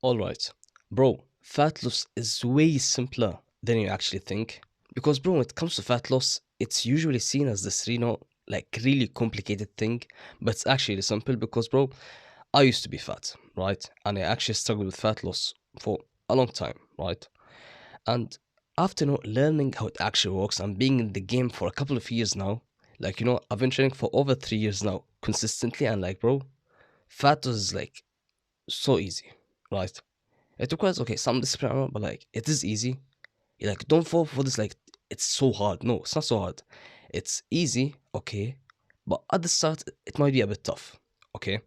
Alright. Bro, fat loss is way simpler than you actually think. Because, bro, when it comes to fat loss, it's usually seen as this, like really complicated thing, but it's actually simple because, bro, I used to be fat, right? And I actually struggled with fat loss for a long time, right? And after learning how it actually works and being in the game for a couple of years now, like, I've been training for over 3 years now consistently, and like, bro, fat loss is like so easy, right? It requires okay some discipline, but like it is easy. You like don't fall for this like it's so hard. No, it's not so hard. It's easy, okay, but at the start it might be a bit tough. Okay.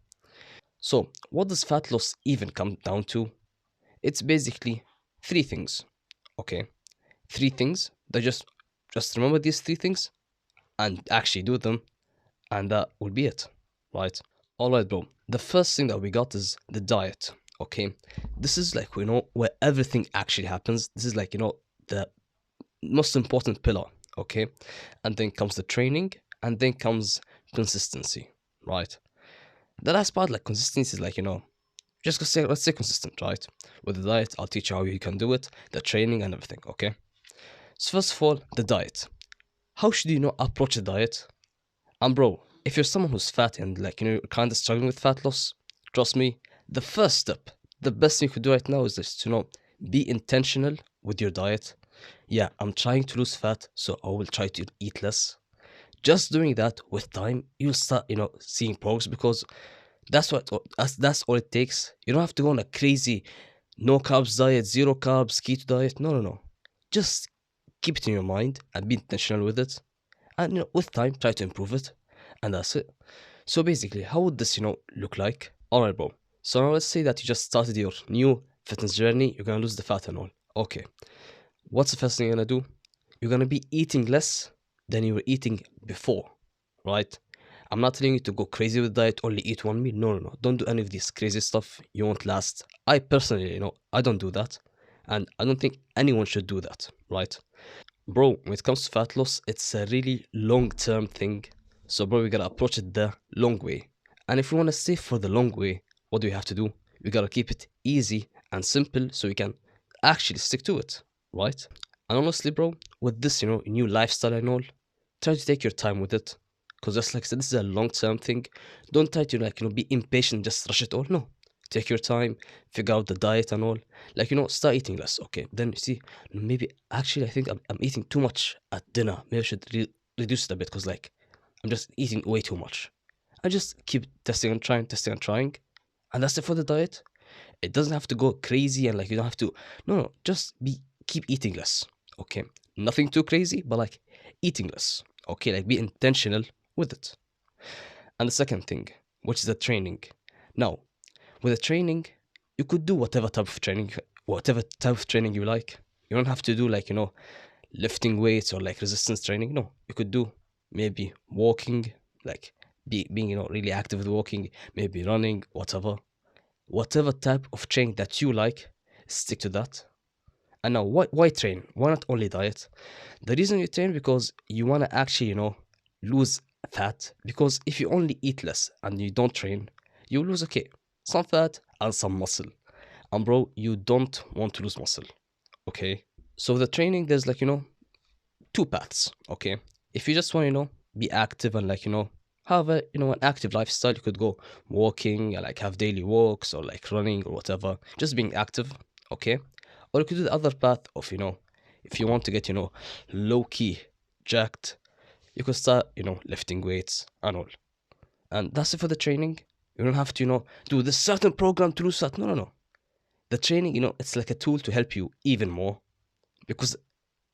So what does fat loss even come down to? It's basically three things. Okay. Three things that just remember these three things and actually do them, and that will be it. Right? Alright, bro. The first thing that we got is the diet. Okay. This is like where everything actually happens. This is like the most important pillar. Okay. And then comes the training, and then comes consistency. Right. The last part, like consistency, is like just let's say consistent, right? With the diet, I'll teach you how you can do it, the training and everything. Okay. So first of all, the diet. How should you approach a diet? And bro, if you're someone who's fat and like you're kind of struggling with fat loss, trust me, the first step, the best thing you could do right now is just to be intentional with your diet. Yeah, I'm trying to lose fat, so I will try to eat less. Just doing that with time, you'll start seeing progress because that's all it takes. You don't have to go on a crazy no carbs diet, zero carbs, keto diet. No, no, no. Just keep it in your mind and be intentional with it, and with time try to improve it, and that's it. So basically, how would this look like? All right, bro. So now let's say that you just started your new fitness journey. You're gonna lose the fat and all. Okay. What's the first thing you're gonna do? You're gonna be eating less than you were eating before, right? I'm not telling you to go crazy with diet, only eat one meal. No, no, no. Don't do any of this crazy stuff. You won't last. I personally, I don't do that. And I don't think anyone should do that, right? Bro, when it comes to fat loss, it's a really long term thing. So, bro, we gotta approach it the long way. And if we wanna stay for the long way, what do we have to do? We gotta keep it easy and simple so we can actually stick to it, right? And honestly, bro, with this, new lifestyle and all, try to take your time with it. Because just like I said, this is a long term thing. Don't try to like, be impatient, just rush it all. No. Take your time, figure out the diet and all. Like, start eating less. Okay. Then you see, maybe actually I think I'm eating too much at dinner. Maybe I should reduce it a bit because like I'm just eating way too much. I just keep testing and trying, testing and trying. And that's it for the diet. It doesn't have to go crazy and like you don't have to no, no, just be keep eating less. Okay. Nothing too crazy, but like eating less. Okay, like be intentional with it. And the second thing, which is the training. Now, with the training, you could do whatever type of training you like. You don't have to do like, lifting weights or like resistance training. No, you could do maybe walking, like being, really active with walking, maybe running, whatever. Whatever type of training that you like, stick to that. And now, why train? Why not only diet? The reason you train because you want to actually, lose fat. Because if you only eat less and you don't train, you lose, okay, some fat and some muscle. And bro, you don't want to lose muscle, okay? So the training, there's like, two paths, okay? If you just want, be active and like, have a, an active lifestyle, you could go walking, like have daily walks or like running or whatever, just being active, okay? Or you could do the other path of, if you want to get, low key jacked, you could start, lifting weights and all. And that's it for the training. You don't have to, do this certain program to lose fat. No, no, no. The training, it's like a tool to help you even more because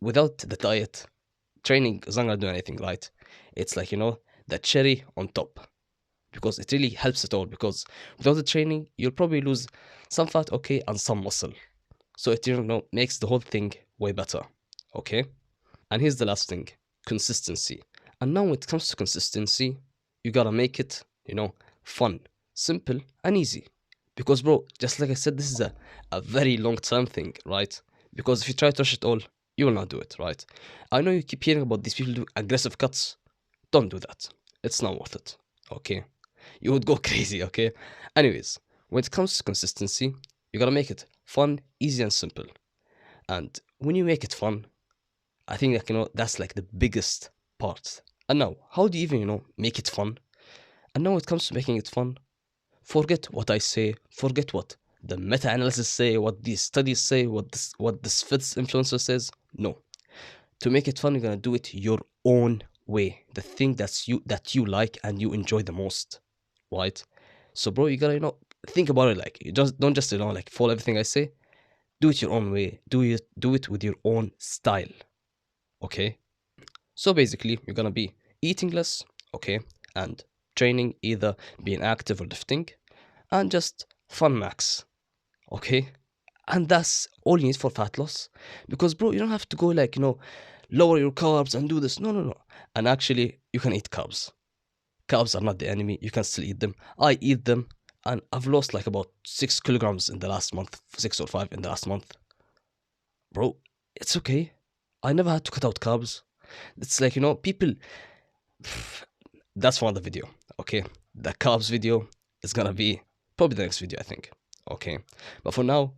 without the diet, training is not gonna do anything, right? It's like, the cherry on top because it really helps at all because without the training, you'll probably lose some fat, okay, and some muscle. So it, makes the whole thing way better, okay? And here's the last thing, consistency. And now when it comes to consistency, you gotta make it, fun, simple, and easy. Because, bro, just like I said, this is a very long term thing, right? Because if you try to rush it all, you will not do it, right? I know you keep hearing about these people do aggressive cuts. Don't do that. It's not worth it, okay? You would go crazy, okay? Anyways, when it comes to consistency, You gotta make it fun, easy, and simple. And when you make it fun, I think that that's like the biggest part. And now, how do you even make it fun? And now it comes to making it fun. Forget what I say. Forget what the meta-analysis say. What these studies say. What this fits influencer says. No, to make it fun, you're gonna do it your own way. The thing that you like and you enjoy the most, right? So, bro, you gotta think about it. Like, you just don't just like follow everything I say. Do it your own way. Do it with your own style. Okay. So basically, you're gonna be eating less, okay, and training, either being active or lifting, and just fun max, okay. And that's all you need for fat loss. Because, bro, you don't have to go like lower your carbs and do this. No, no, no. And actually, you can eat carbs. Carbs are not the enemy. You can still eat them. I eat them, and I've lost like about 6 kilograms in the last month, 6 or 5 in the last month, bro. It's okay. I never had to cut out carbs. It's like people. That's for the video. Okay, the carbs video is gonna be probably the next video, I think. Okay, but for now,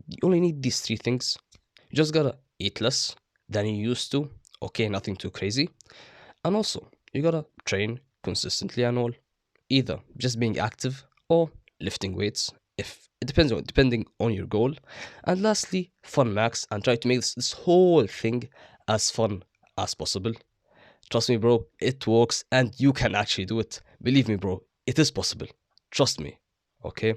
you only need these three things. You just gotta eat less than you used to. Okay, nothing too crazy. And also, you gotta train consistently and all. Either just being active or lifting weights. If it depending on your goal. And lastly, fun max, and try to make this whole thing as fun as possible. Trust me, bro, it works and you can actually do it. Believe me, bro, it is possible. Trust me. Okay.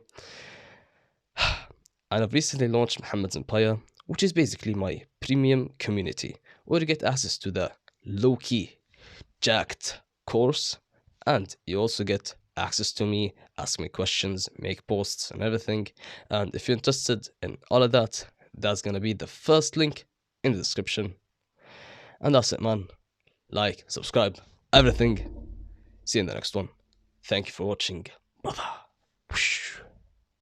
And I've recently launched Muhammad's Empire, which is basically my premium community, where you get access to the low key, jacked course, and you also get access to me, ask me questions, make posts, and everything. And if you're interested in all of that, that's gonna be the first link in the description. And that's it, man. Like, subscribe, everything. See you in the next one. Thank you for watching, brother. Whoosh.